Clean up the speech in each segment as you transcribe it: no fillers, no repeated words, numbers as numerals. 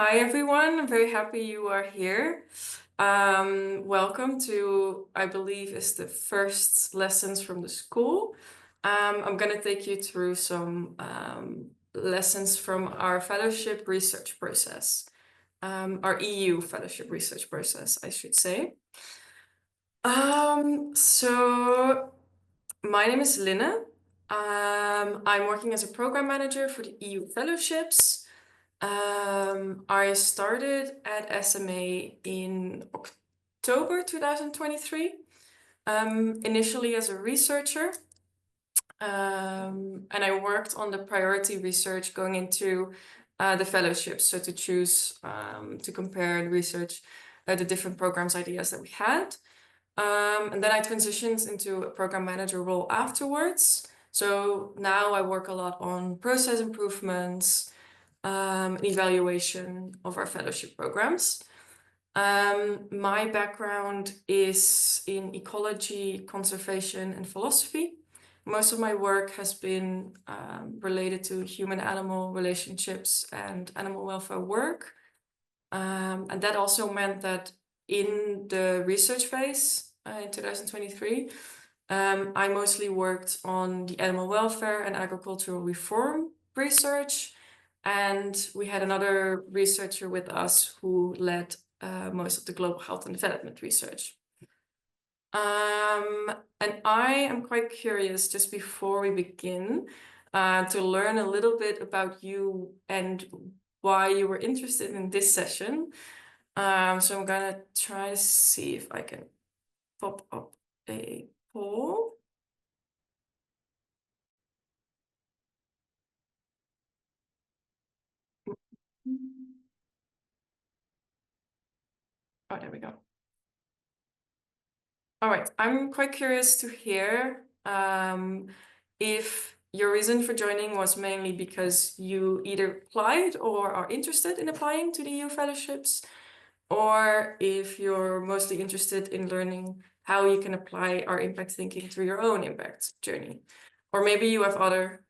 Hi, everyone. I'm very happy you are here. Welcome to, I believe, is the first lessons from the school. I'm going to take you through some lessons from our fellowship research process, our EU fellowship research process, I should say. So my name is Linne. I'm working as a program manager for the EU fellowships. I started at SMA in October 2023, initially as a researcher. And I worked on the priority research going into the fellowships. So to choose, to compare and research the different programs ideas that we had. And then I transitioned into a program manager role afterwards. So now I work a lot on process improvements, evaluation of our fellowship programs. My background is in ecology, conservation, and philosophy. Most of my work has been related to human-animal relationships and animal welfare work. And that also meant that in the research phase in 2023, I mostly worked on the animal welfare and agricultural reform research. And we had another researcher with us who led most of the global health and development research. And I am quite curious, just before we begin, to learn a little bit about you and why you were interested in this session. So I'm gonna try to see if I can pop up a poll. Oh, there we go. All right, I'm quite curious to hear if your reason for joining was mainly because you either applied or are interested in applying to the EU fellowships, or if you're mostly interested in learning how you can apply our impact thinking to your own impact journey. Or maybe you have other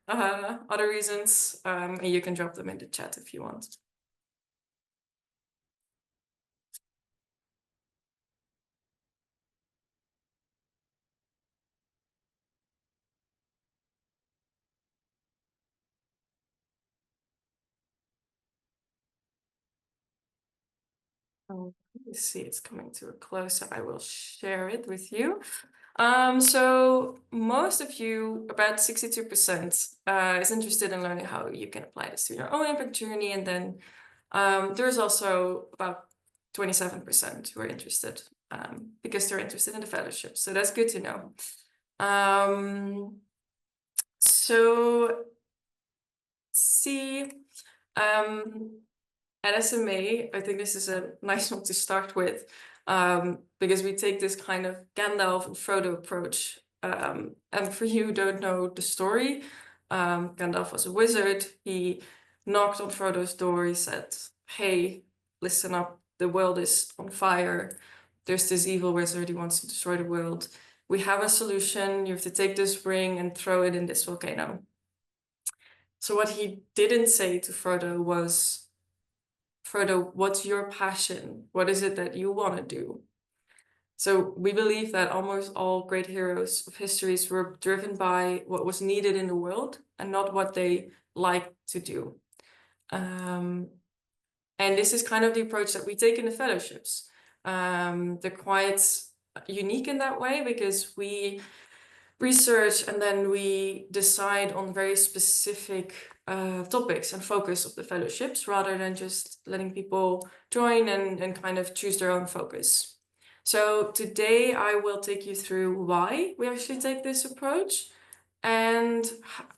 reasons, and you can drop them in the chat if you want. Oh, let me see, it's coming to a close, so I will share it with you. So most of you, about 62%, is interested in learning how you can apply this to your own impact journey. And then there's also about 27% who are interested because they're interested in the fellowship. So that's good to know. So see, at SMA, I think this is a nice one to start with, because we take this kind of Gandalf and Frodo approach. And for you who don't know the story, Gandalf was a wizard. He knocked on Frodo's door. He said, "Hey, listen up. The world is on fire. There's this evil wizard. He wants to destroy the world. We have a solution. You have to take this ring and throw it in this volcano." So what he didn't say to Frodo was, "Frodo, what's your passion? What is it that you want to do?" So we believe that almost all great heroes of histories were driven by what was needed in the world and not what they liked to do. And this is kind of the approach that we take in the fellowships. They're quite unique in that way because we research and then we decide on very specific topics and focus of the fellowships rather than just letting people join and kind of choose their own focus. So today I will take you through why we actually take this approach and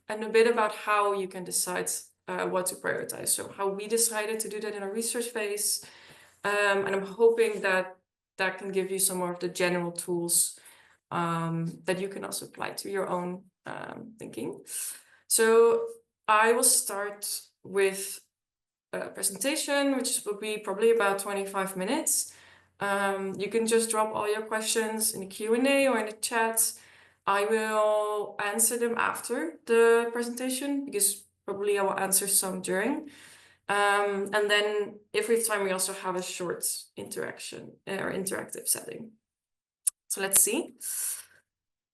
a bit about how you can decide what to prioritize. So how we decided to do that in our research phase. And I'm hoping that that can give you some more of the general tools that you can also apply to your own thinking. So I will start with a presentation, which will be probably about 25 minutes. You can just drop all your questions in the Q&A or in the chat. I will answer them after the presentation because probably I will answer some during. And then if we have time, we also have a short interaction or interactive setting. So let's see.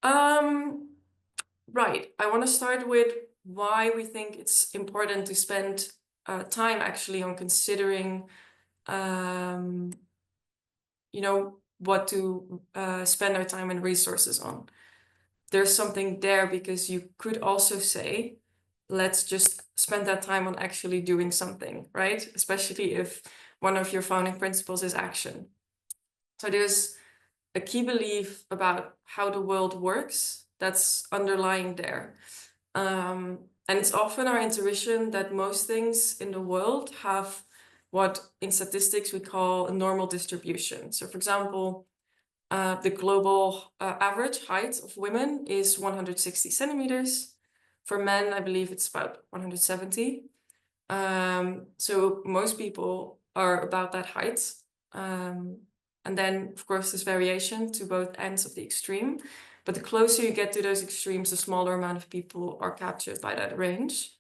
Right, I want to start with why we think it's important to spend time actually on considering, what to spend our time and resources on. There's something there because you could also say, let's just spend that time on actually doing something, right? Especially if one of your founding principles is action. So there's a key belief about how the world works that's underlying there. And it's often our intuition that most things in the world have what in statistics we call a normal distribution. So for example, the global average height of women is 160 centimeters. For men, I believe it's about 170. So most people are about that height. And then, of course, there's variation to both ends of the extreme. But the closer you get to those extremes, the smaller amount of people are captured by that range.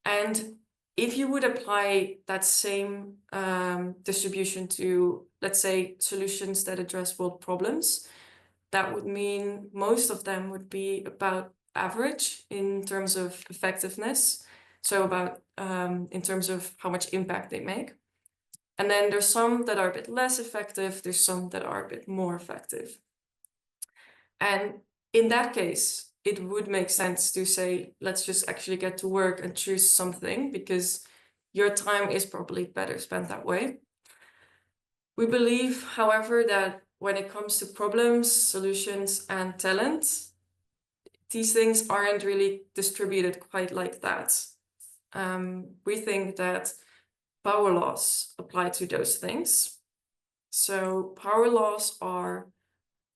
And if you would apply that same distribution to, let's say, solutions that address world problems, that would mean most of them would be about average in terms of effectiveness. So about in terms of how much impact they make. And then there's some that are a bit less effective. There's some that are a bit more effective. And in that case, it would make sense to say, let's just actually get to work and choose something because your time is probably better spent that way. We believe, however, that when it comes to problems, solutions, and talent, these things aren't really distributed quite like that. We think that power laws apply to those things. So power laws are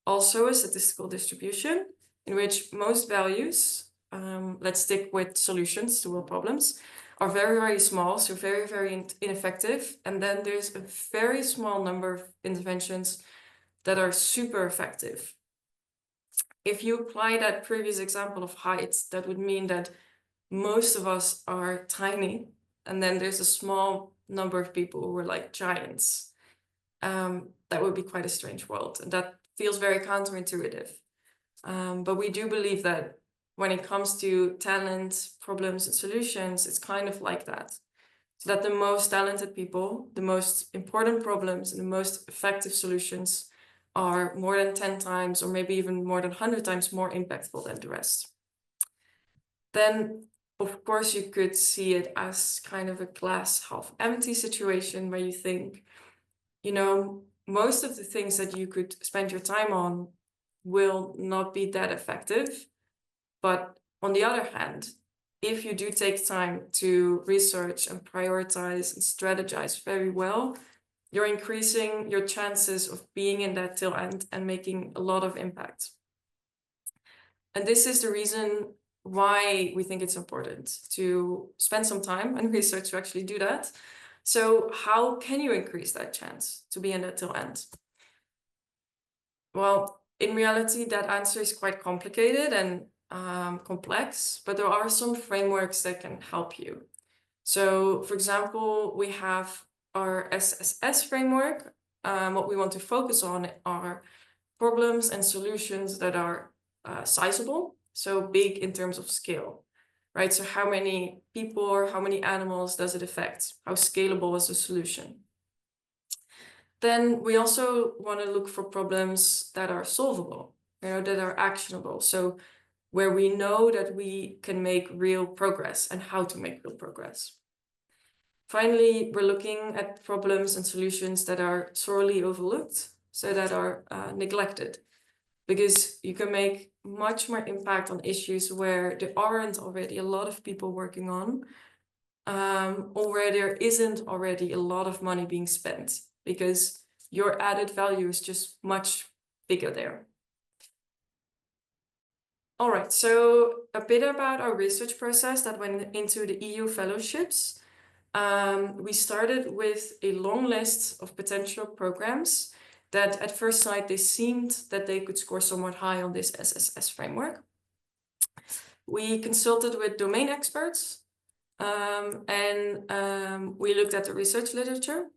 also a statistical distribution in which most values, let's stick with solutions to world problems, are very, very small, so very, very ineffective. And then there's a very small number of interventions that are super effective. If you apply that previous example of height, that would mean that most of us are tiny, and then there's a small number of people who are like giants. That would be quite a strange world, and that feels very counterintuitive. But we do believe that when it comes to talent, problems, and solutions, it's kind of like that. So that the most talented people, the most important problems, and the most effective solutions are more than 10 times, or maybe even more than 100 times more impactful than the rest. Then, of course, you could see it as kind of a glass half empty situation where you think, most of the things that you could spend your time on will not be that effective. But on the other hand, if you do take time to research and prioritize and strategize very well, you're increasing your chances of being in that tail end and making a lot of impact. And this is the reason why we think it's important to spend some time and research to actually do that. So how can you increase that chance to be in that tail end? Well, in reality, that answer is quite complicated and complex, but there are some frameworks that can help you. So, for example, we have our SSS framework. What we want to focus on are problems and solutions that are sizable, so big in terms of scale, right? So how many people or how many animals does it affect? How scalable is the solution? Then we also want to look for problems that are solvable, that are actionable. So where we know that we can make real progress and how to make real progress. Finally, we're looking at problems and solutions that are sorely overlooked, so that are neglected, because you can make much more impact on issues where there aren't already a lot of people working on, or where there isn't already a lot of money being spent, because your added value is just much bigger there. All right, so a bit about our research process that went into the EU fellowships. We started with a long list of potential programs that at first sight, they seemed that they could score somewhat high on this SSS framework. We consulted with domain experts, We looked at the research literature,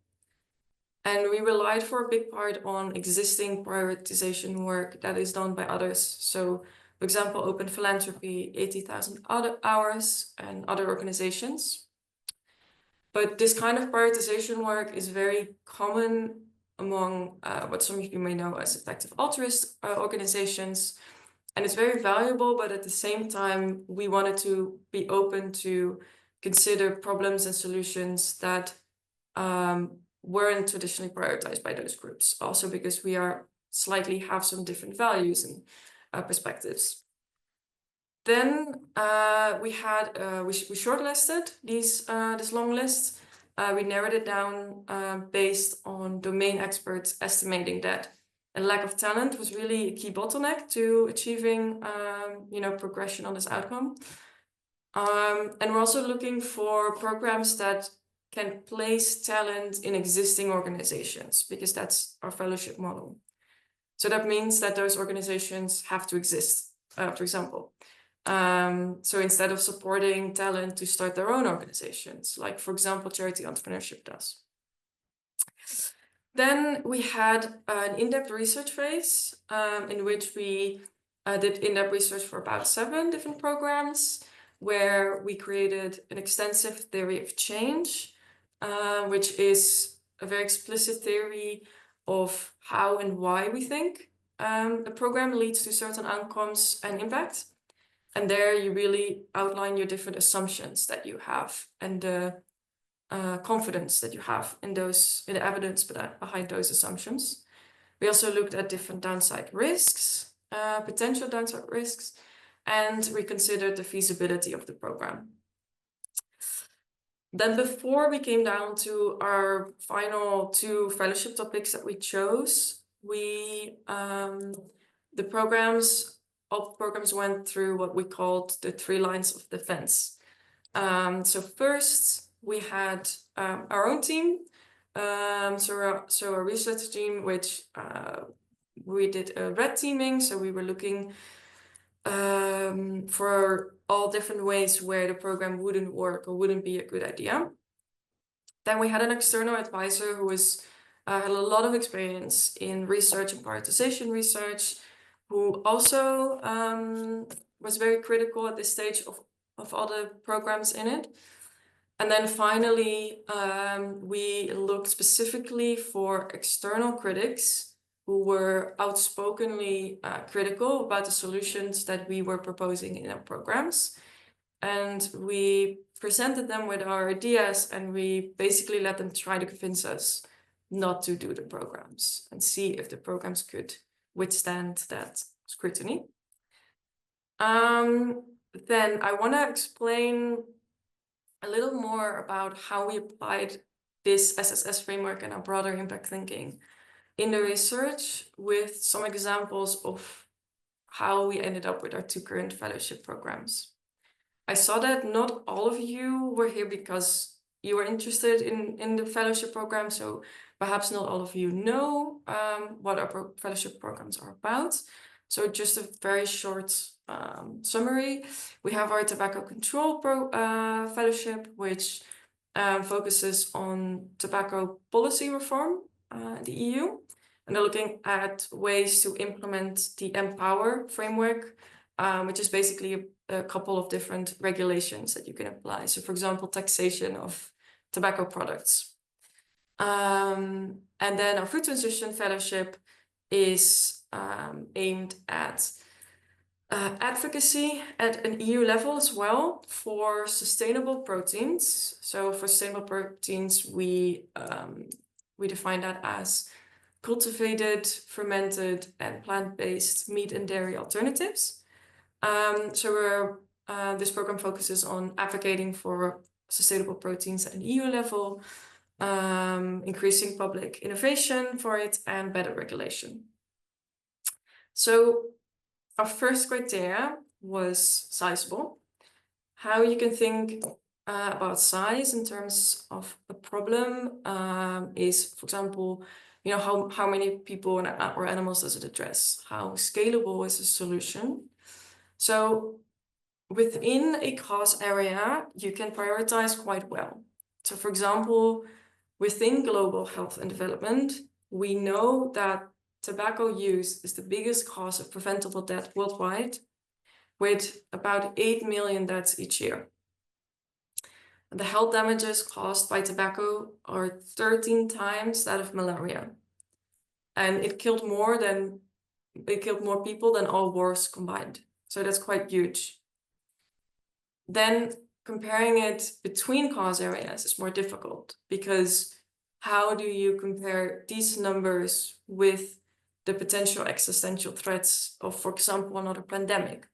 and we relied for a big part on existing prioritization work that is done by others. So, for example, Open Philanthropy, 80,000 other hours, and other organizations. But this kind of prioritization work is very common among what some of you may know as effective altruist organizations. And it's very valuable, but at the same time, we wanted to be open to consider problems and solutions that weren't traditionally prioritized by those groups. Also because we are slightly have some different values and perspectives. Then we shortlisted this long list. We narrowed it down based on domain experts estimating that a lack of talent was really a key bottleneck to achieving progression on this outcome. And we're also looking for programs that can place talent in existing organizations, because that's our fellowship model. So that means that those organizations have to exist, for example. So instead of supporting talent to start their own organizations, like, for example, charity entrepreneurship does. Then we had an in-depth research phase in which we did in-depth research for about 7 different programs, where we created an extensive theory of change, which is a very explicit theory of how and why we think a program leads to certain outcomes and impact. And there you really outline your different assumptions that you have and the confidence that you have in the evidence behind those assumptions. We also looked at different downside risks, potential downside risks, and we considered the feasibility of the program. Then before we came down to our final 2 fellowship topics that we chose, all programs went through what we called the 3 lines of defense. So first we had our own team, so a research team, which we did a red teaming. So we were looking for all different ways where the program wouldn't work or wouldn't be a good idea. Then we had an external advisor who had a lot of experience in research and prioritization research, who also was very critical at this stage of all the programs in it. And then finally, we looked specifically for external critics who were outspokenly critical about the solutions that we were proposing in our programs. And we presented them with our ideas, and we basically let them try to convince us not to do the programs and see if the programs could withstand that scrutiny. Then I want to explain a little more about how we applied this SSS framework and our broader impact thinking in the research, with some examples of how we ended up with our 2 current fellowship programs. I saw that not all of you were here because you were interested in the fellowship program, so perhaps not all of you know what our fellowship programs are about. So just a very short summary. We have our tobacco control fellowship, which focuses on tobacco policy reform in the EU. And they're looking at ways to implement the Empower framework, which is basically a couple of different regulations that you can apply. So, for example, taxation of tobacco products. And then our food transition fellowship is aimed at advocacy at an EU level as well for sustainable proteins. So for sustainable proteins, we define that as cultivated, fermented, and plant-based meat and dairy alternatives. So this program focuses on advocating for sustainable proteins at an EU level, increasing public innovation for it, and better regulation. So our first criteria was sizable. How you can think about size in terms of a problem is, for example, how many people or animals does it address? How scalable is the solution? So within a cause area, you can prioritize quite well. So for example, within global health and development, we know that tobacco use is the biggest cause of preventable death worldwide, with about 8 million deaths each year. The health damages caused by tobacco are 13 times that of malaria. And it killed more people than all wars combined. So that's quite huge. Then comparing it between cause areas is more difficult, because how do you compare these numbers with the potential existential threats of, for example, another pandemic?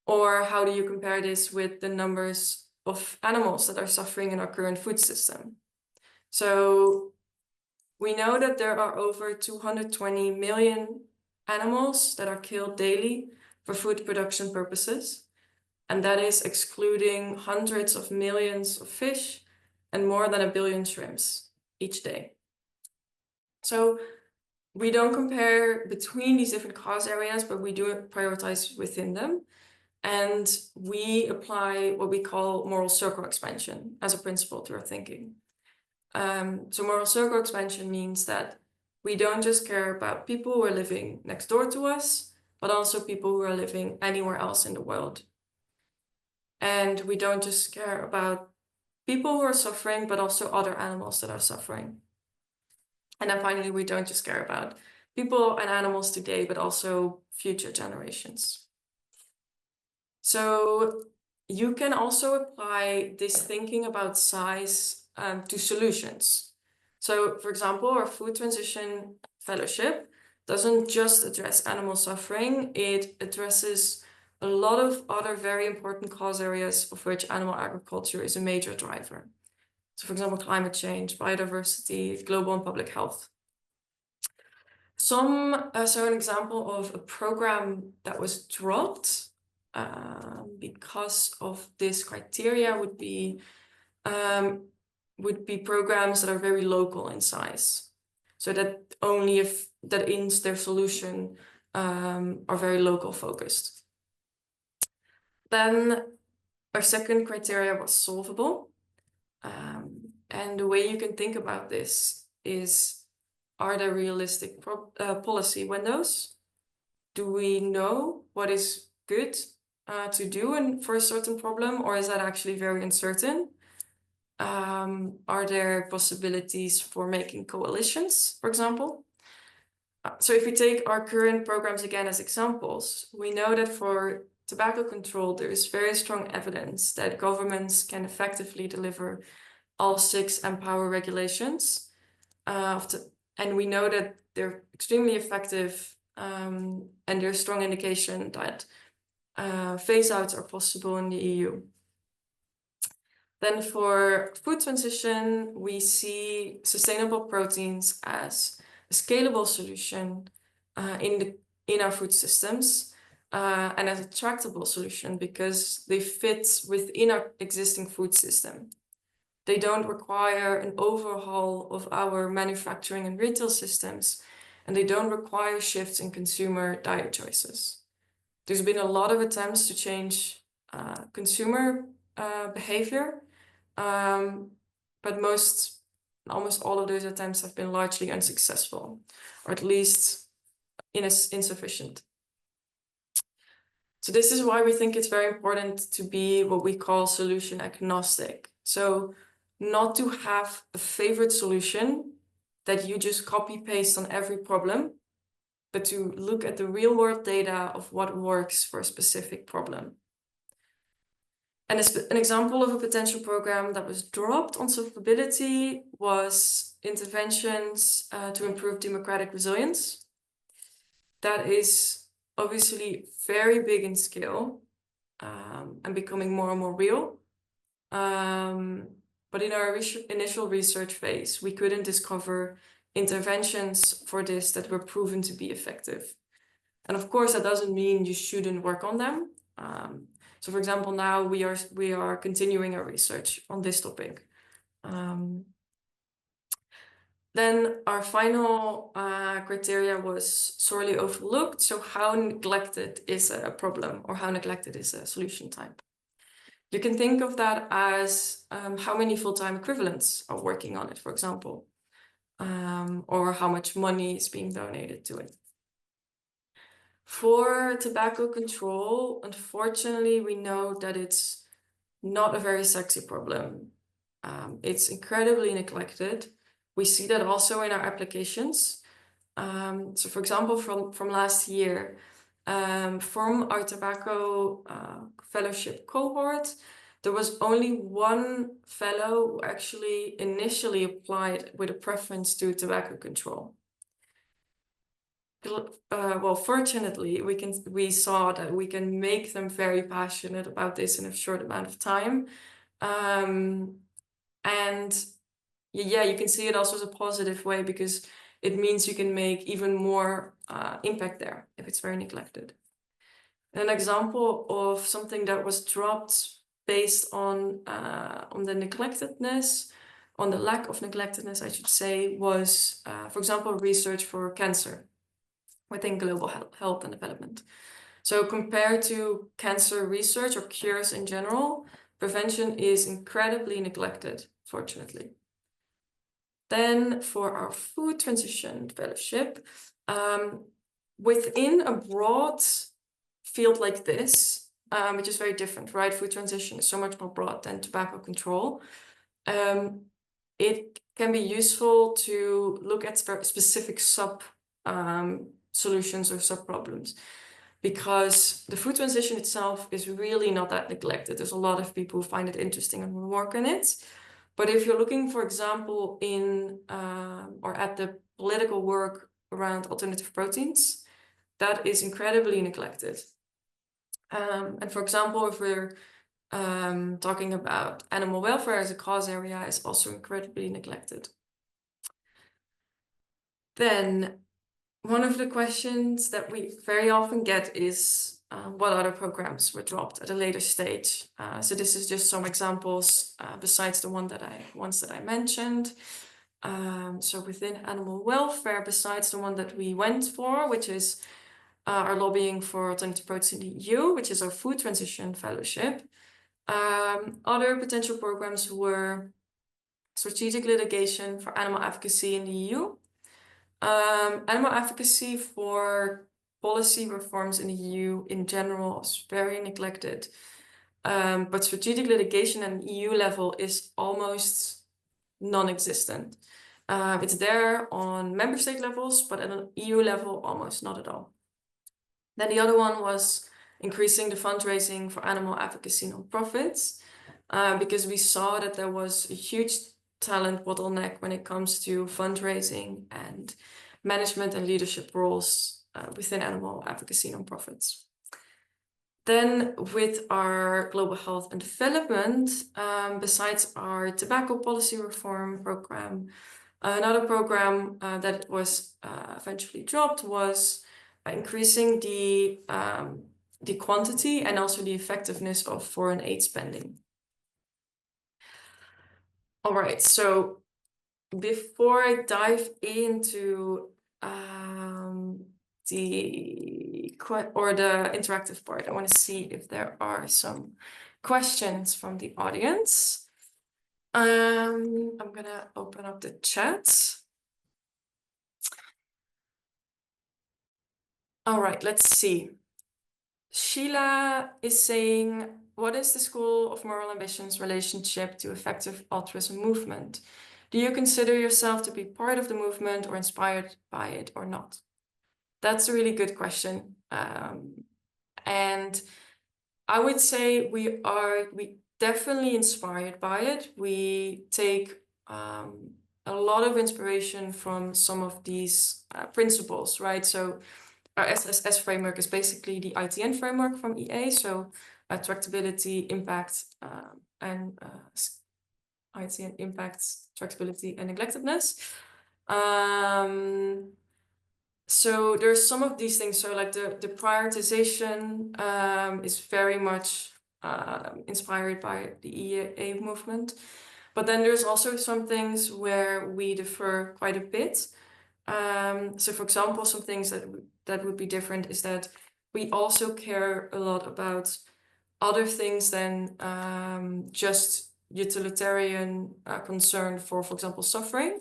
Or how do you compare this with the numbers of animals that are suffering in our current food system? So we know that there are over 220 million animals that are killed daily for food production purposes. And that is excluding hundreds of millions of fish and more than 1 billion shrimps each day. So we don't compare between these different cause areas, but we do prioritize within them. And we apply what we call moral circle expansion as a principle to our thinking. So moral circle expansion means that we don't just care about people who are living next door to us, but also people who are living anywhere else in the world. And we don't just care about people who are suffering, but also other animals that are suffering. And then finally, we don't just care about people and animals today, but also future generations. So you can also apply this thinking about size to solutions. So for example, our food transition fellowship doesn't just address animal suffering, it addresses a lot of other very important cause areas of which animal agriculture is a major driver. So for example, climate change, biodiversity, global and public health. So an example of a program that was dropped because of this criteria would be programs that are very local in size. So that only if that means their solution are very local focused. Then our second criteria was solvable. And the way you can think about this is, are there realistic policy windows? Do we know what is good to do for a certain problem, or is that actually very uncertain? Are there possibilities for making coalitions, for example? So if we take our current programs again as examples, we know that for tobacco control, there is very strong evidence that governments can effectively deliver all 6 Empower regulations. And we know that they're extremely effective, and there's strong indication that phase-outs are possible in the EU. Then for food transition, we see sustainable proteins as a scalable solution in our food systems, and as a tractable solution because they fit within our existing food system. They don't require an overhaul of our manufacturing and retail systems, and they don't require shifts in consumer diet choices. There's been a lot of attempts to change consumer behavior, but almost all of those attempts have been largely unsuccessful, or at least insufficient. So this is why we think it's very important to be what we call solution agnostic. So not to have a favorite solution that you just copy paste on every problem, but to look at the real world data of what works for a specific problem. And an example of a potential program that was dropped on solvability was interventions to improve democratic resilience. That is obviously very big in scale and becoming more and more real. But in our initial research phase, we couldn't discover interventions for this that were proven to be effective. And of course, that doesn't mean you shouldn't work on them. So for example, now we are continuing our research on this topic. Then our final criteria was sorely overlooked. So how neglected is a problem, or how neglected is a solution type? You can think of that as how many full-time equivalents are working on it, for example, or how much money is being donated to it. For tobacco control, unfortunately, we know that it's not a very sexy problem. It's incredibly neglected. We see that also in our applications. So for example, from last year, from our tobacco fellowship cohort, there was only one fellow who actually initially applied with a preference to tobacco control. Well, fortunately, we saw that we can make them very passionate about this in a short amount of time. And yeah, you can see it also as a positive way, because it means you can make even more impact there if it's very neglected. An example of something that was dropped based on the neglectedness, on the lack of neglectedness, I should say, was, for example, research for cancer within global health and development. So compared to cancer research or cures in general, prevention is incredibly neglected, fortunately. Then for our food transition fellowship, within a broad field like this, which is very different, right? Food transition is so much more broad than tobacco control. It can be useful to look at specific sub solutions or sub problems, because the food transition itself is really not that neglected. There's a lot of people who find it interesting and work on it. But if you're looking, for example, in or at the political work around alternative proteins, that is incredibly neglected. And for example, if we're talking about animal welfare as a cause area, is also incredibly neglected. Then one of the questions that we very often get is what other programs were dropped at a later stage. So this is just some examples besides the ones that I mentioned. So within animal welfare, besides the one that we went for, which is our lobbying for alternative proteins in the EU, which is our food transition fellowship, other potential programs were strategic litigation for animal advocacy in the EU, animal advocacy for policy reforms in the EU in general is very neglected. But strategic litigation at an EU level is almost non-existent. It's there on member state levels, but at an EU level, almost not at all. Then the other one was increasing the fundraising for animal advocacy nonprofits, because we saw that there was a huge talent bottleneck when it comes to fundraising and management and leadership roles within animal advocacy nonprofits. Then with our global health and development, besides our tobacco policy reform program, another program that was eventually dropped was increasing the quantity and also the effectiveness of foreign aid spending. All right, so before I dive into the interactive part, I want to see if there are some questions from the audience. I'm gonna open up the chat. All right, let's see. Sheila is saying, what is the School of Moral Ambition's relationship to effective altruism movement? Do you consider yourself to be part of the movement or inspired by it or not? That's a really good question. And I would say we definitely inspired by it. We take a lot of inspiration from some of these principles, right? So our SSS framework is basically the ITN framework from EA. So tractability, impact, and ITN impacts, tractability, and neglectedness. So there's some of these things. So like the prioritization is very much inspired by the EA movement. But then there's also some things where we differ quite a bit. So for example, some things that would be different is that we also care a lot about other things than just utilitarian concern for example, suffering.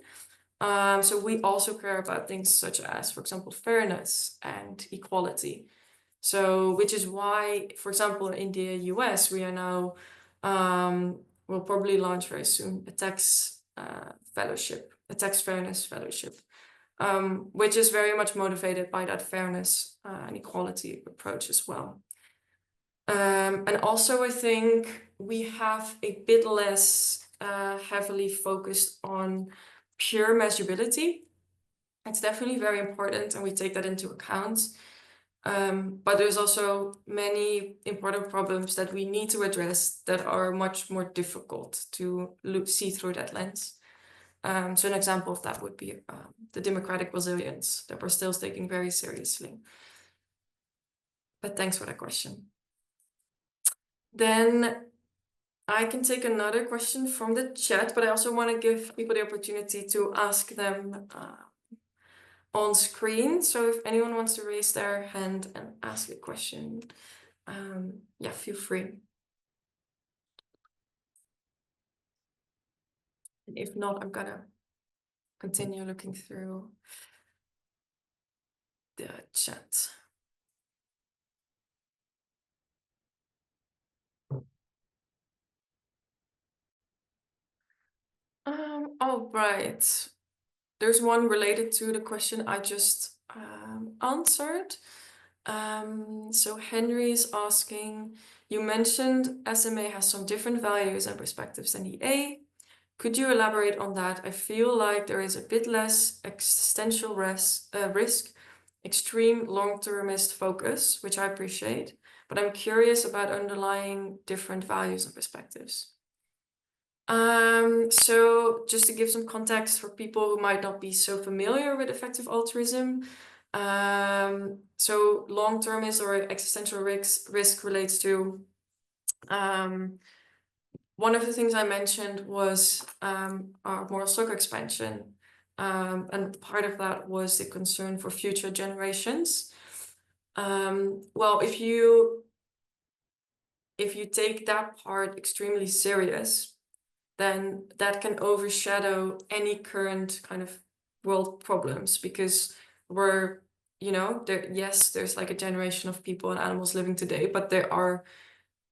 So we also care about things such as, for example, fairness and equality. So, which is why, for example, in the US, we are now, we'll probably launch very soon a tax fellowship, a tax fairness fellowship, which is very much motivated by that fairness and equality approach as well. And also, I think we have a bit less heavily focused on pure measurability. It's definitely very important, and we take that into account. But there's also many important problems that we need to address that are much more difficult to see through that lens. So an example of that would be the democratic resilience that we're still taking very seriously. But thanks for that question. Then I can take another question from the chat, but I also want to give people the opportunity to ask them on screen. So if anyone wants to raise their hand and ask a question, yeah, feel free. And if not, I'm gonna continue looking through the chat. Oh, right. There's one related to the question I just answered. So Henry is asking, you mentioned SMA has some different values and perspectives than EA. Could you elaborate on that? I feel like there is a bit less existential risk, extreme long-termist focus, which I appreciate, but I'm curious about underlying different values and perspectives. So just to give some context for people who might not be so familiar with effective altruism, so long-termist or existential risk relates to one of the things I mentioned was our moral stock expansion, and part of that was the concern for future generations. Well, if you take that part extremely serious, then that can overshadow any current kind of world problems, because we're, yes, there's like a generation of people and animals living today, but there are,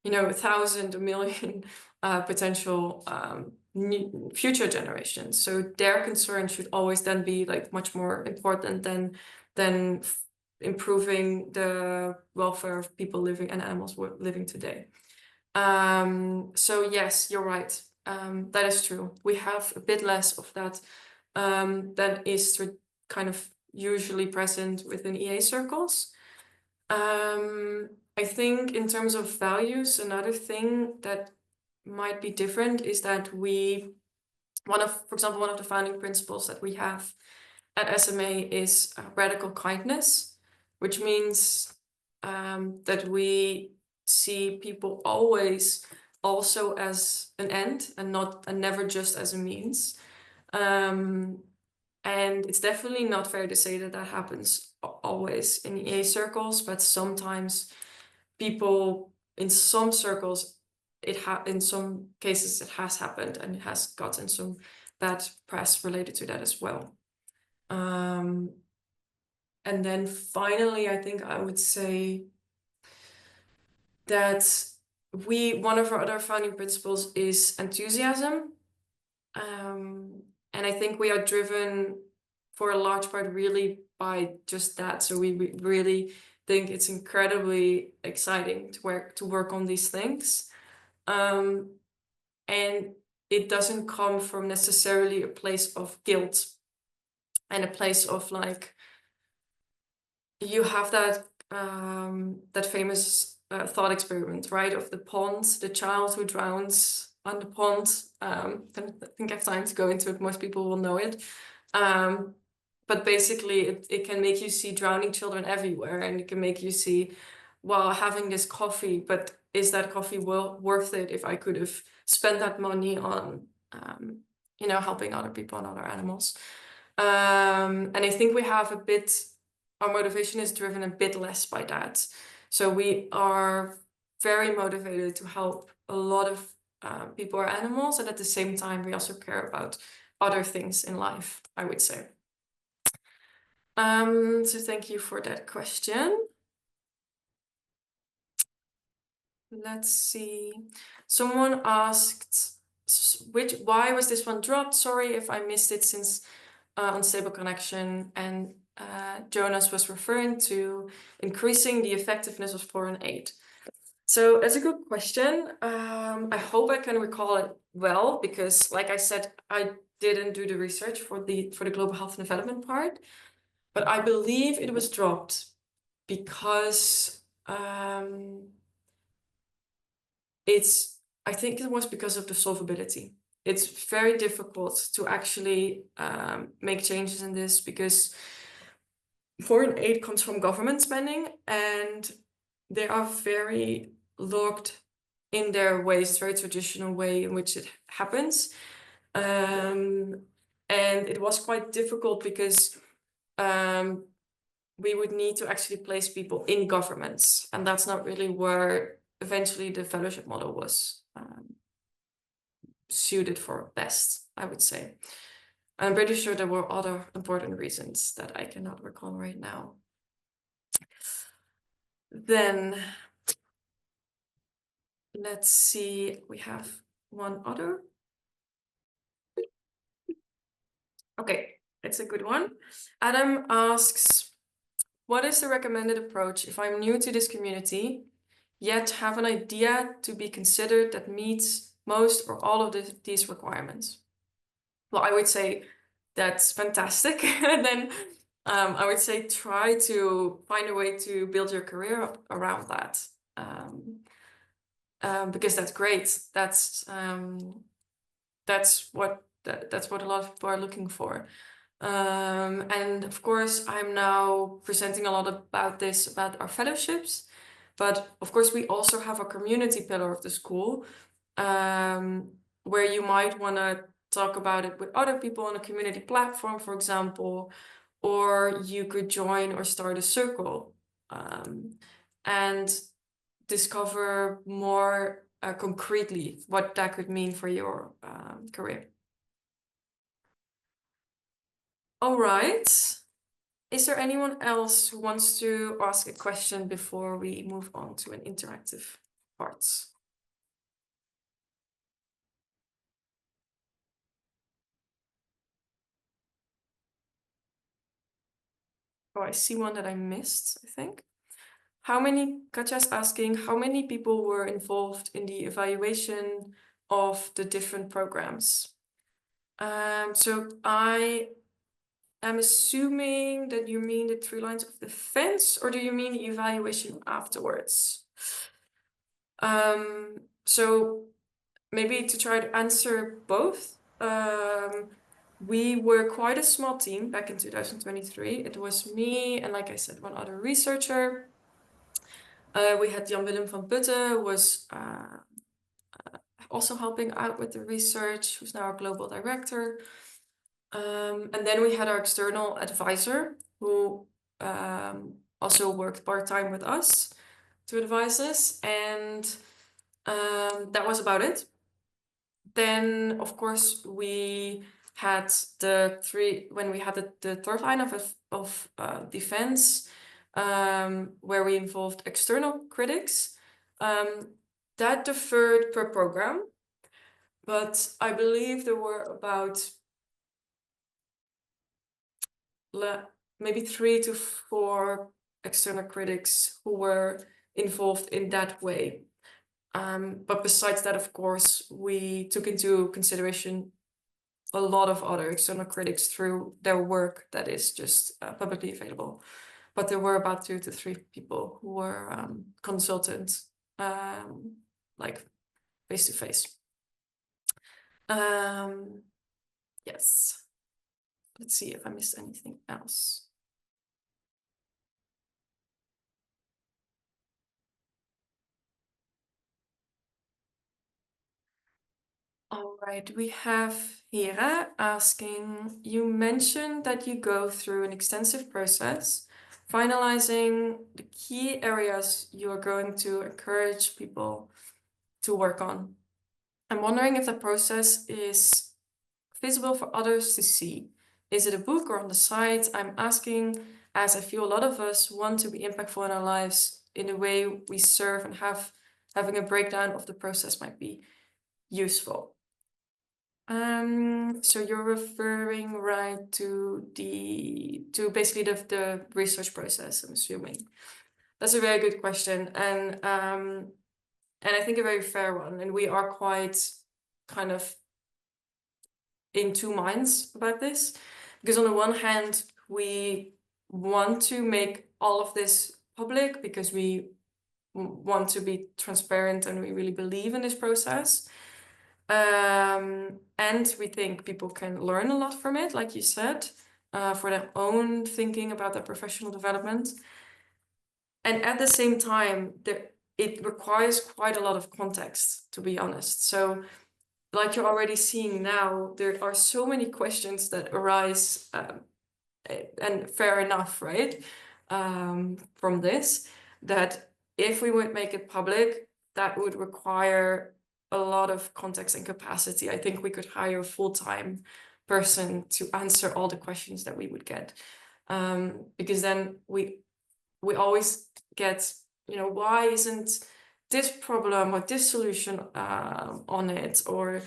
1,000, 1,000,000 potential new future generations. So their concern should always then be like much more important than improving the welfare of people living and animals living today. So yes, you're right. That is true. We have a bit less of that than is kind of usually present within EA circles. I think in terms of values, another thing that might be different is that for example, one of the founding principles that we have at SMA is radical kindness, which means that we see people always also as an end and never just as a means. And it's definitely not fair to say that that happens always in EA circles, but sometimes people in some circles, in some cases it has happened and it has gotten some bad press related to that as well. And then finally, I think I would say that one of our other founding principles is enthusiasm. And I think we are driven for a large part really by just that. So we really think it's incredibly exciting to work on these things. And it doesn't come from necessarily a place of guilt and a place of like, you have that famous thought experiment, right? Of the pond, the child who drowns on the pond. I don't think I have time to go into it. Most people will know it. But basically, it can make you see drowning children everywhere, and it can make you see, well, having this coffee, but is that coffee worth it if I could have spent that money on helping other people and other animals. And I think our motivation is driven a bit less by that. So we are very motivated to help a lot of people or animals, and at the same time, we also care about other things in life, I would say. So thank you for that question. Let's see. Someone asked, why was this one dropped? Sorry if I missed it, since unstable connection, and Jonas was referring to increasing the effectiveness of foreign aid. So that's a good question. I hope I can recall it well, because like I said, I didn't do the research for the global health and development part, but I believe it was dropped because I think it was because of the solvability. It's very difficult to actually make changes in this, because foreign aid comes from government spending, and they are very locked in their ways. It's a very traditional way in which it happens. And it was quite difficult because we would need to actually place people in governments, and that's not really where eventually the fellowship model was suited for best, I would say. I'm pretty sure there were other important reasons that I cannot recall right now. Then let's see, we have one other. Okay, it's a good one. Adam asks, what is the recommended approach if I'm new to this community, yet have an idea to be considered that meets most or all of these requirements? Well, I would say that's fantastic. And then I would say try to find a way to build your career around that. Because that's great. That's what a lot of people are looking for. And of course, I'm now presenting a lot about our fellowships, but of course we also have a community pillar of the school, where you might want to talk about it with other people on a community platform, for example, or you could join or start a circle, and discover more concretely what that could mean for your career. All right. Is there anyone else who wants to ask a question before we move on to an interactive part? Oh, I see one that I missed, I think. Katja's asking, how many people were involved in the evaluation of the different programs? So I am assuming that you mean the 3 lines of defense, or do you mean the evaluation afterwards? So maybe to try to answer both. We were quite a small team back in 2023. It was me and, like I said, one other researcher. We had Jan Willem van Putten, who was also helping out with the research, who's now our global director. And then we had our external advisor, who also worked part-time with us to advise us. And that was about it. Then, of course, we had the third line of defense, where we involved external critics. That differed per program, but I believe there were about maybe 3 to 4 external critics who were involved in that way. But besides that, of course, we took into consideration a lot of other external critics through their work that is just publicly available. But there were about 2 to 3 people who were consultants, like face to face. Yes. Let's see if I missed anything else. All right, we have Hera asking, you mentioned that you go through an extensive process, finalizing the key areas you are going to encourage people to work on. I'm wondering if the process is visible for others to see. Is it a book or on the site? I'm asking as I feel a lot of us want to be impactful in our lives in the way we serve, and having a breakdown of the process might be useful. So you're referring right to basically the research process, I'm assuming. That's a very good question, and I think a very fair one. And we are quite kind of in two minds about this, because on the one hand, we want to make all of this public because we want to be transparent and we really believe in this process. And we think people can learn a lot from it, like you said, for their own thinking about their professional development. And at the same time, it requires quite a lot of context, to be honest. So like you're already seeing now, there are so many questions that arise, and fair enough, right? From this, that if we would make it public, that would require a lot of context and capacity. I think we could hire a full-time person to answer all the questions that we would get. Because then we always get, why isn't this problem or this solution on it, or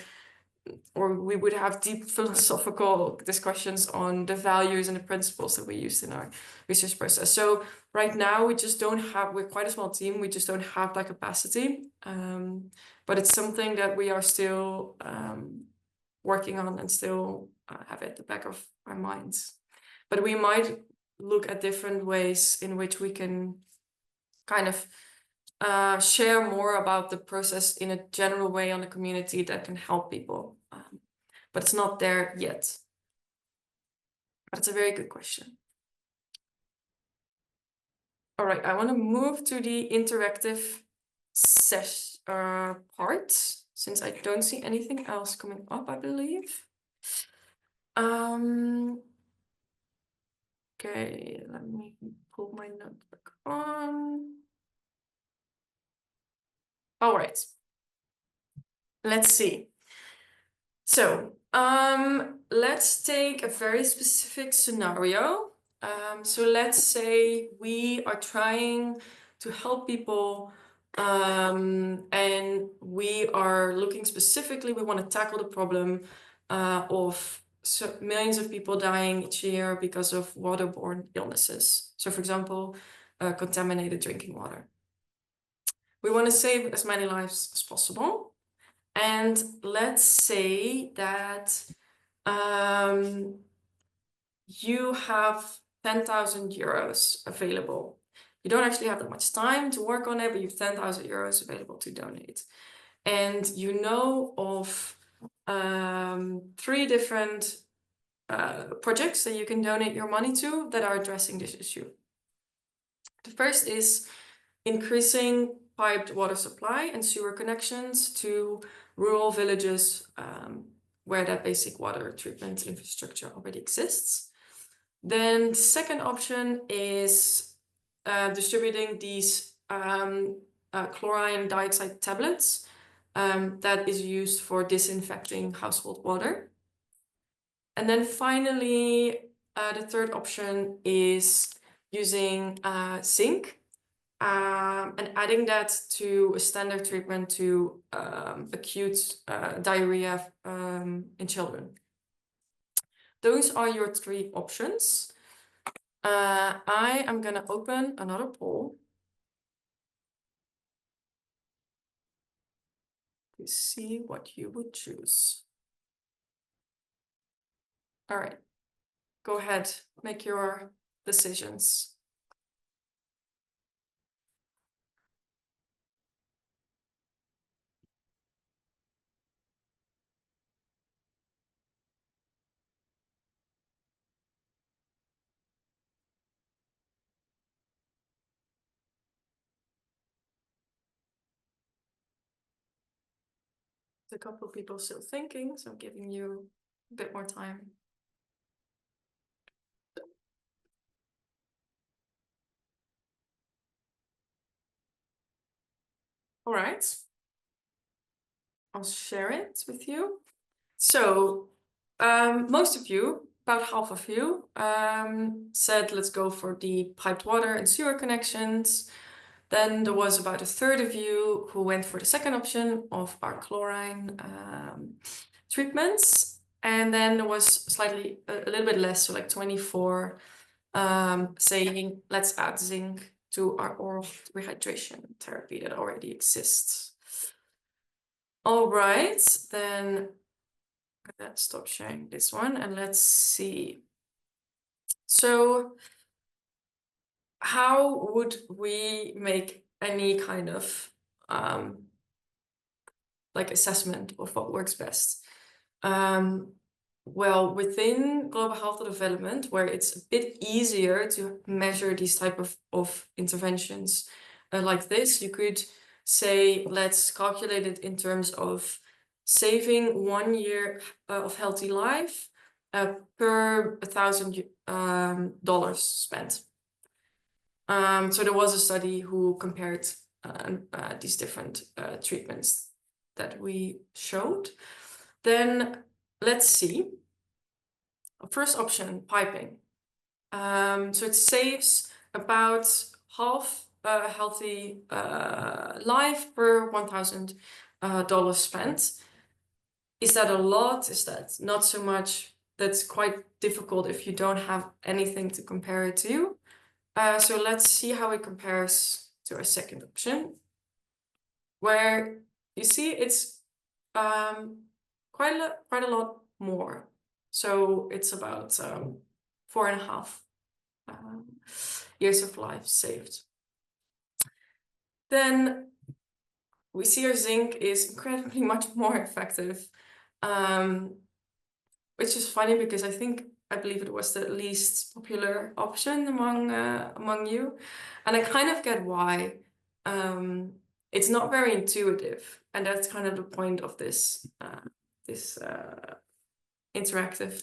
we would have deep philosophical discussions on the values and the principles that we use in our research process. So right now we just don't have, we're quite a small team, we just don't have that capacity. But it's something that we are still working on and still have at the back of our minds. But we might look at different ways in which we can kind of share more about the process in a general way on the community that can help people. But it's not there yet. But it's a very good question. All right, I want to move to the interactive part, since I don't see anything else coming up, I believe. Okay, let me pull my notebook on. All right, let's see. So let's take a very specific scenario. So let's say we are trying to help people, and we are looking specifically, we want to tackle the problem of millions of people dying each year because of waterborne illnesses. So for example, contaminated drinking water. We want to save as many lives as possible. And let's say that you have 10,000 euros available. You don't actually have that much time to work on it, but you have 10,000 euros available to donate. And you know of 3 different projects that you can donate your money to that are addressing this issue. The first is increasing piped water supply and sewer connections to rural villages where that basic water treatment infrastructure already exists. Then the second option is distributing these chlorine dioxide tablets that is used for disinfecting household water. And then finally, the third option is using zinc and adding that to a standard treatment to acute diarrhea in children. Those are your 3 options. I am going to open another poll to see what you would choose. All right, go ahead, make your decisions. a couple of people still thinking, so I'm giving you a bit more time. All right, I'll share it with you. So most of you, about half of you, said let's go for the piped water and sewer connections. Then there was about a third of you who went for the second option of our chlorine treatments. And then there was slightly a little bit less, so like 24, saying let's add zinc to our oral rehydration therapy that already exists. All right, then let's stop sharing this one and let's see. So how would we make any kind of like assessment of what works best? Well, within global health development, where it's a bit easier to measure these type of interventions like this, you could say, let's calculate it in terms of saving 1 year of healthy life per $1,000 spent. So there was a study who compared these different treatments that we showed. Then let's see. First option, piping. So it saves about half a healthy life per $1,000 spent. Is that a lot? Is that not so much? That's quite difficult if you don't have anything to compare it to. So let's see how it compares to our second option, where you see it's quite a lot more. So it's about 4.5 years of life saved. Then we see our zinc is incredibly much more effective, which is funny because I believe it was the least popular option among you, and I kind of get why. It's not very intuitive, and that's kind of the point of this interactive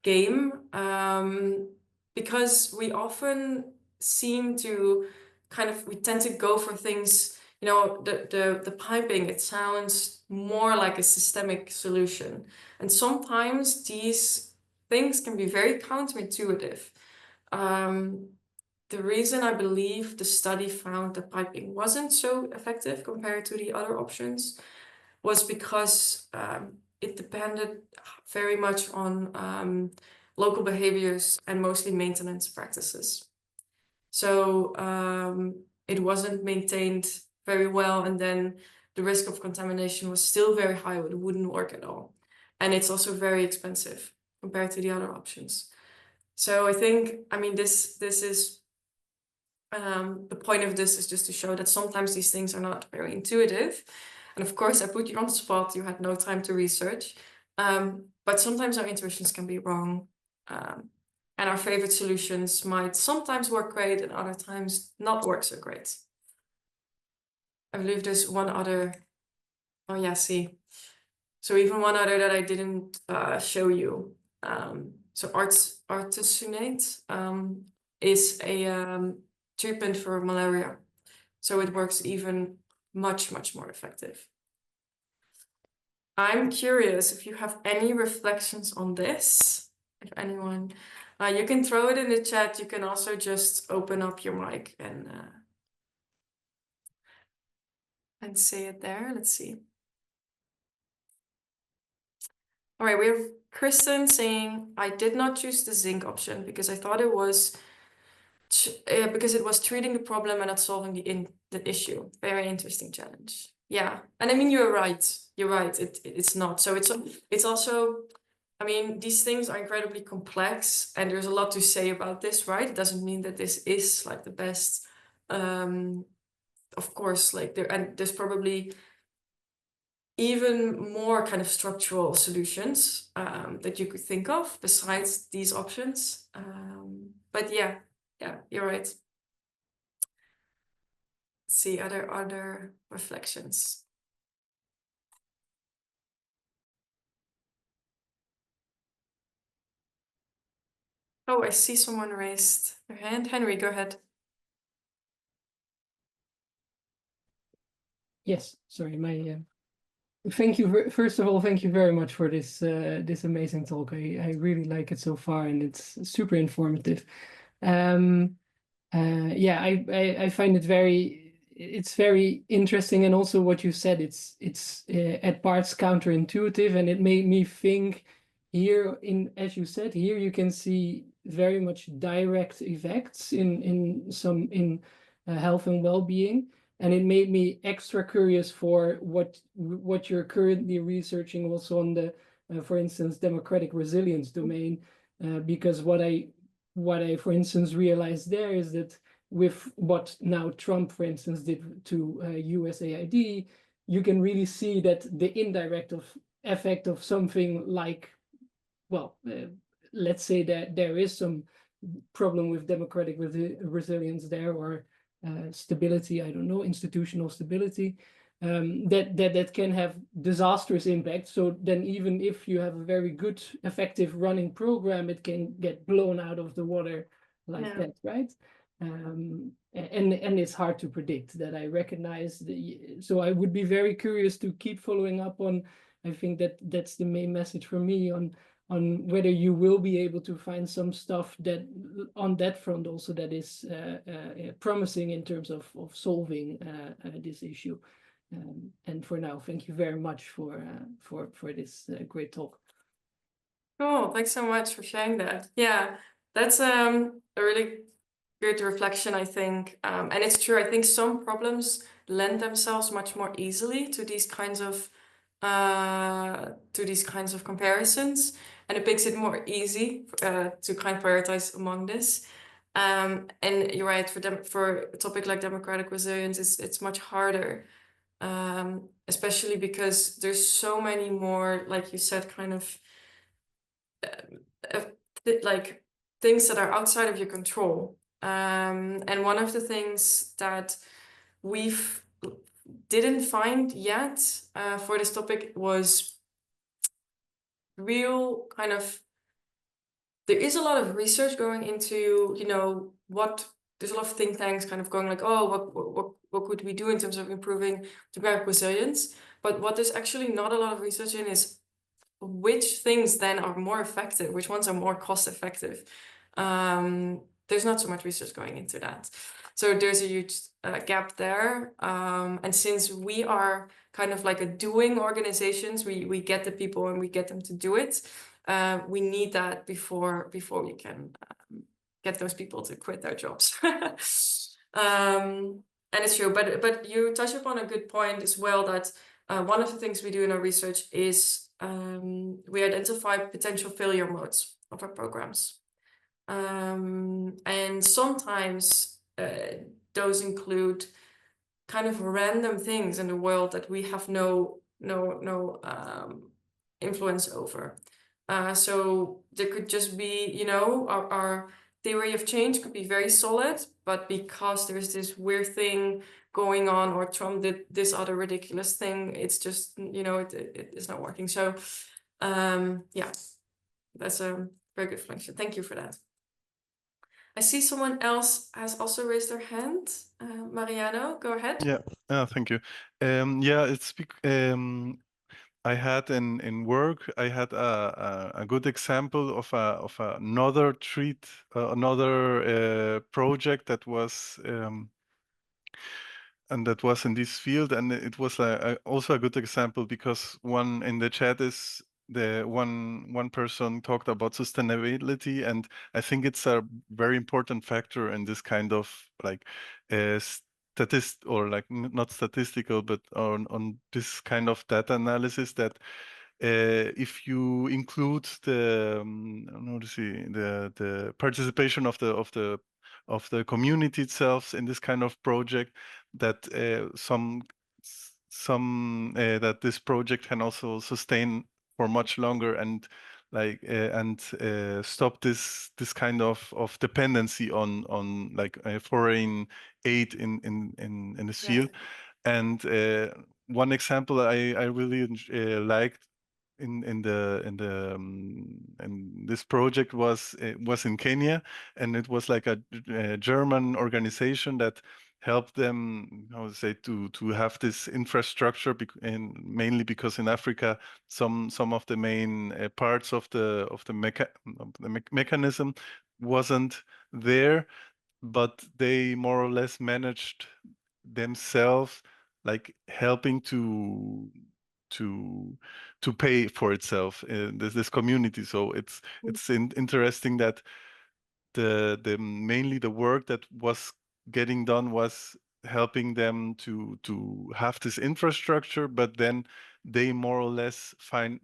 game, because we often seem to we tend to go for things, the piping, it sounds more like a systemic solution. And sometimes these things can be very counterintuitive. The reason I believe the study found that piping wasn't so effective compared to the other options was because it depended very much on local behaviors and mostly maintenance practices. So it wasn't maintained very well, and then the risk of contamination was still very high, it wouldn't work at all. And it's also very expensive compared to the other options. So I mean, this is the point of this is just to show that sometimes these things are not very intuitive. And of course, I put you on the spot. You had no time to research. But sometimes our intuitions can be wrong. And our favorite solutions might sometimes work great and other times not work so great. I believe there's one other. Oh yeah, see. So even one other that I didn't show you. So artesunate is a treatment for malaria. So it works even much more effective. I'm curious if you have any reflections on this, if anyone, you can throw it in the chat. You can also just open up your mic and say it there. Let's see. All right, we have Kristen saying, I did not choose the zinc option because I thought it was because it was treating the problem and not solving the issue. Very interesting challenge. Yeah, and I mean, you're right. You're right. It's not. So it's also, I mean, these things are incredibly complex, and there's a lot to say about this, right? It doesn't mean that this is like the best. Of course, like there's probably even more kind of structural solutions that you could think of besides these options. But yeah, you're right. Let's see other reflections. Oh, I see someone raised their hand. Henry, go ahead. Yes, sorry, my thank you. First of all, thank you very much for this amazing talk. I really like it so far, and it's super informative. Um, yeah, I find it's very interesting, and also what you said, it's at parts counterintuitive, and it made me think here as you said, here you can see very much direct effects in health and well-being, and it made me extra curious for what you're currently researching also on the, for instance, democratic resilience domain, because what I, for instance, realized there is that with what now Trump, for instance, did to USAID, you can really see that the indirect effect of something like, well, let's say that there is some problem with democratic resilience there, or stability, I don't know, institutional stability, that can have disastrous impact. So then even if you have a very good, effective running program, it can get blown out of the water like Yeah. that, right? And it's hard to predict that. I recognize so I would be very curious to keep following up on. I think that's the main message for me on whether you will be able to find some stuff that on that front also that is promising in terms of solving this issue. And for now, thank you very much for this great talk. Cool. Thanks so much for sharing that. Yeah, that's a really good reflection, I think. And it's true. I think some problems lend themselves much more easily to these kinds of comparisons, and it makes it more easy to kind of prioritize among this. And you're right, for a topic like democratic resilience, it's much harder, especially because there's so many more, like you said, kind of uh, like things that are outside of your control. And one of the things that we've didn't find yet for this topic was real kind of, there is a lot of research going into, there's a lot of think tanks kind of going like, oh, what could we do in terms of improving democratic resilience? But what there's actually not a lot of research in is which things then are more effective, which ones are more cost effective. There's not so much research going into that. So there's a huge gap there. And since we are kind of like a doing organizations, we get the people and we get them to do it. We need that before we can get those people to quit their jobs. And it's true, but you touch upon a good point as well, that one of the things we do in our research is we identify potential failure modes of our programs. And sometimes those include kind of random things in the world that we have no influence over. So there could just be, our theory of change could be very solid, but because there's this weird thing going on, or Trump did this other ridiculous thing, it's just, it is not working. So yeah, that's a very good reflection. Thank you for that. I see someone else has also raised their hand. Mariano, go ahead. Yeah, thank you. Yeah, I had in work, I had a good example of another project that was in this field, and it was also a good example because one in the chat is the one person talked about sustainability, and I think it's a very important factor in this kind of like or like not statistical, but on this kind of data analysis, that if you include how to see, the participation of the community itself in this kind of project, that that this project can also sustain for much longer, and stop this kind of dependency on like foreign aid in this field. And one example I really liked in this project was in Kenya, and it was like a German organization that helped them, how to say, to have this infrastructure, and mainly because in Africa some of the main parts of the mechanism wasn't there, but they more or less managed themselves, like helping to pay for itself in this community. So it's interesting that the mainly the work that was getting done was helping them to have this infrastructure, but then they more or less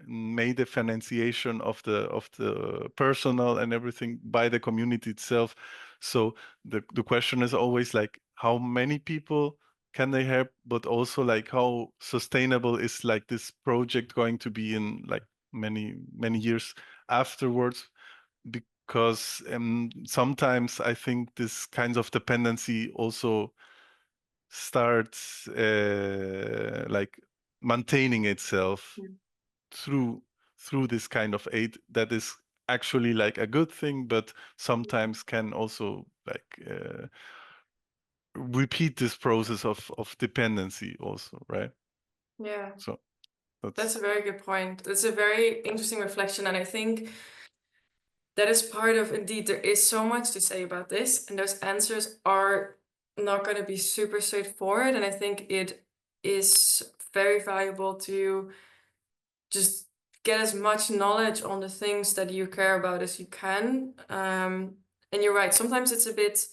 made the financiation of the personnel and everything by the community itself. So the question is always like, how many people can they help, but also like how sustainable is like this project going to be in like many years afterwards? Because sometimes I think this kinds of dependency also starts like maintaining itself through this kind of aid that is actually like a good thing, but sometimes can also like repeat this process of dependency also, right? Yeah. So That's a very good point. That's a very interesting reflection. And I think that is part of, indeed, there is so much to say about this, and those answers are not going to be super straightforward. And I think it is very valuable to just get as much knowledge on the things that you care about as you can. And you're right, sometimes it's a bit,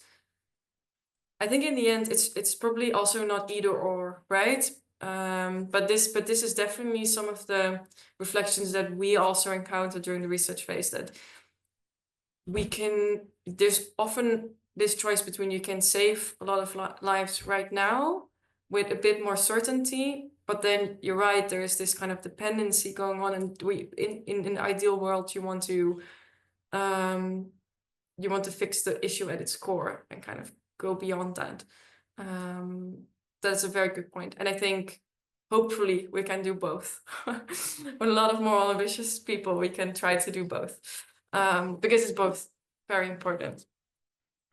I think in the end, it's probably also not either or, right? But this is definitely some of the reflections that we also encountered during the research phase, that there's often this choice between you can save a lot of lives right now with a bit more certainty, but then you're right, there is this kind of dependency going on, and in an ideal world you want to fix the issue at its core and kind of go beyond that. That's a very good point. And I think hopefully we can do both. With a lot of more ambitious people, we can try to do both. Because it's both very important.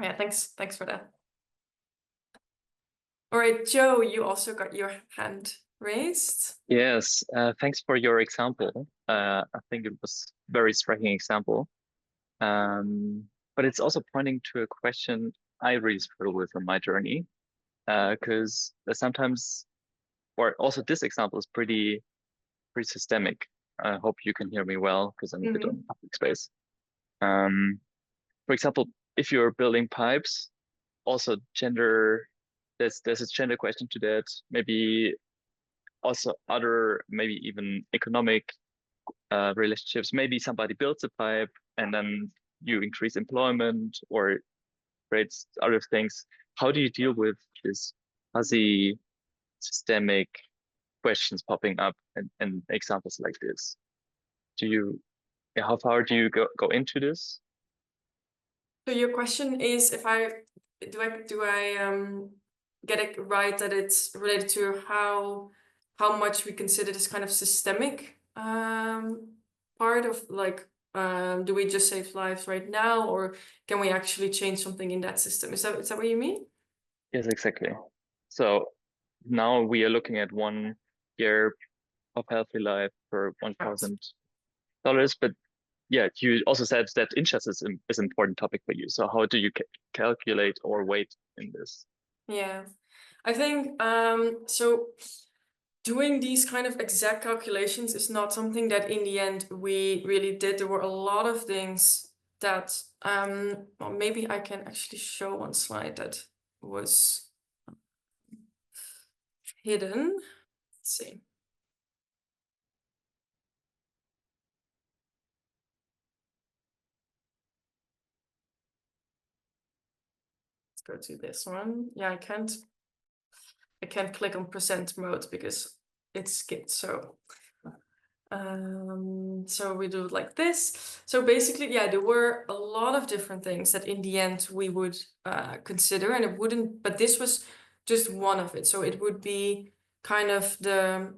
Yeah, thanks for that. All right, Joe, you also got your hand raised. Yes, thanks for your example. I think it was a very striking example. But it's also pointing to a question I really struggle with on my journey. Because sometimes, or also this example is pretty systemic. I hope you can hear me well because I'm a bit on public space. For example, if you're building pipes, also gender, there's a gender question to that. Maybe also other, maybe even economic relationships. Maybe somebody builds a pipe and then you increase employment or creates other things. How do you deal with this fuzzy systemic questions popping up and examples like this? How far do you go into this? So your question is, if do I get it right that it's related to how much we consider this kind of systemic part of, like, do we just save lives right now, or can we actually change something in that system? Is that what you mean? Yes, exactly. So now we are looking at 1 year of healthy life for $1,000, but yeah, you also said that injustice is an important topic for you. So how do you calculate or weight in this? Yeah, I think so. Doing these kind of exact calculations is not something that in the end we really did. There were a lot of things that well, maybe I can actually show one slide that was hidden. Let's see. Go to this one. Yeah, I can't click on present mode because it's skipped. So we do it like this. So basically, yeah, there were a lot of different things that in the end we would consider, and it wouldn't, but this was just one of it. So it would be kind of the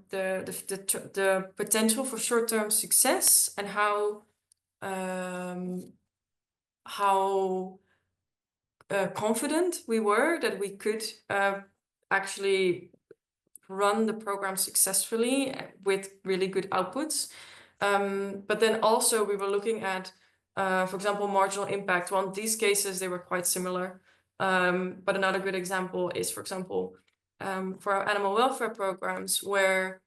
potential for short-term success and how how confident we were that we could actually run the program successfully with really good outputs. But then also we were looking at, for example, marginal impact. Well, in these cases, they were quite similar. But another good example is, for example, for our animal welfare programs, where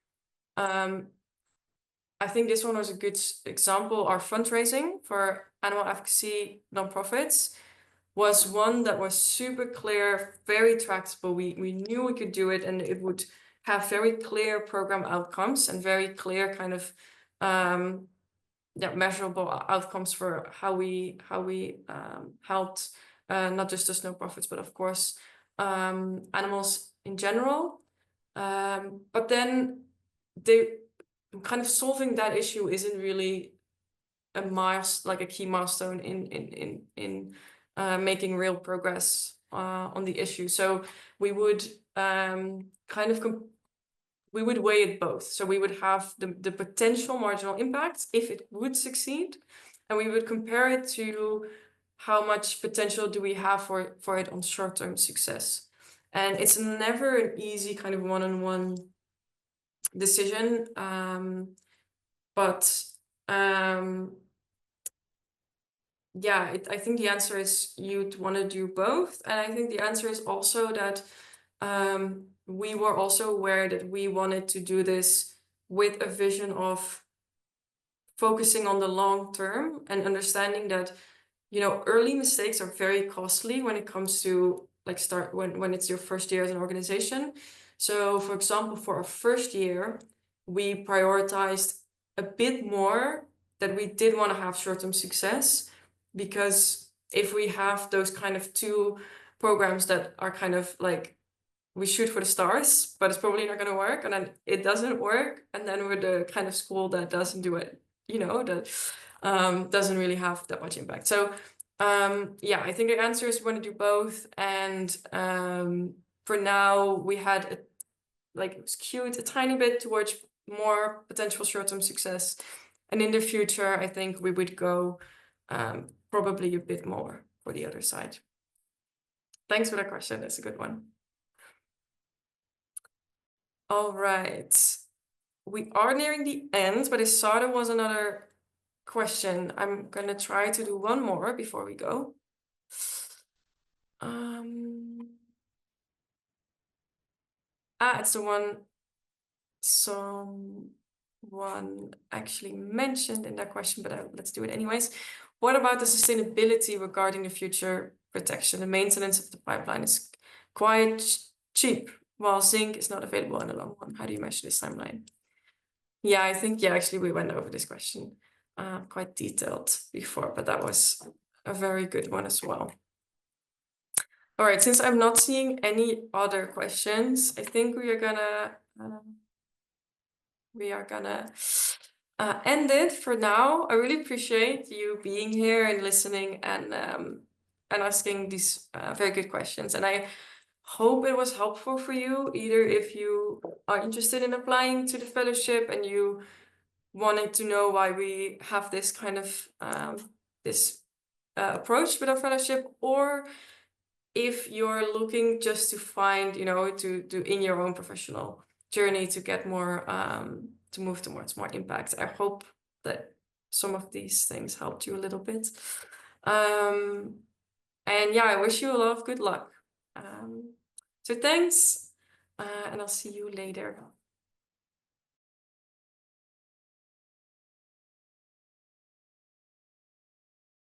I think this one was a good example. Our fundraising for animal advocacy nonprofits was one that was super clear, very tractable. We knew we could do it, and it would have very clear program outcomes and very clear kind of measurable outcomes for how we helped not just the snow profits, but of course animals in general. But then they kind of solving that issue isn't really a key milestone in making real progress on the issue. So we would we would weigh it both. So we would have the potential marginal impact if it would succeed, and we would compare it to how much potential do we have for it on short-term success. And it's never an easy kind of one-on-one decision, but yeah, I think the answer is you'd want to do both. And I think the answer is also that we were also aware that we wanted to do this with a vision of focusing on the long term and understanding that, you know, early mistakes are very costly when it comes to when it's your first year as an organization. So for example, for our first year, we prioritized a bit more that we did want to have short-term success, because if we have those kind of two programs that are kind of like, we shoot for the stars, but it's probably not going to work, and then it doesn't work, and then we're the kind of school that doesn't do it, you know, that doesn't really have that much impact. So yeah, I think the answer is we want to do both, and for now we had it was skewed a tiny bit towards more potential short-term success, and in the future I think we would go probably a bit more for the other side. Thanks for that question. That's a good one. All right, we are nearing the end, but I saw there was another question. I'm gonna try to do one more before we go. It's the one someone actually mentioned in that question, but let's do it anyways. What about the sustainability regarding the future protection? The maintenance of the pipeline is quite cheap, while zinc is not available in the long run. How do you measure this timeline? Yeah, I think, actually we went over this question quite detailed before, but that was a very good one as well. All right, since I'm not seeing any other questions, I think we are gonna end it for now. I really appreciate you being here and listening and asking these very good questions. And I hope it was helpful for you, either if you are interested in applying to the fellowship and you wanted to know why we have this kind of approach with our fellowship, or if you're looking just to find, you know, to do in your own professional journey to get more, to move towards more impact. I hope that some of these things helped you a little bit. And yeah, I wish you a lot of good luck. So thanks, and I'll see you later.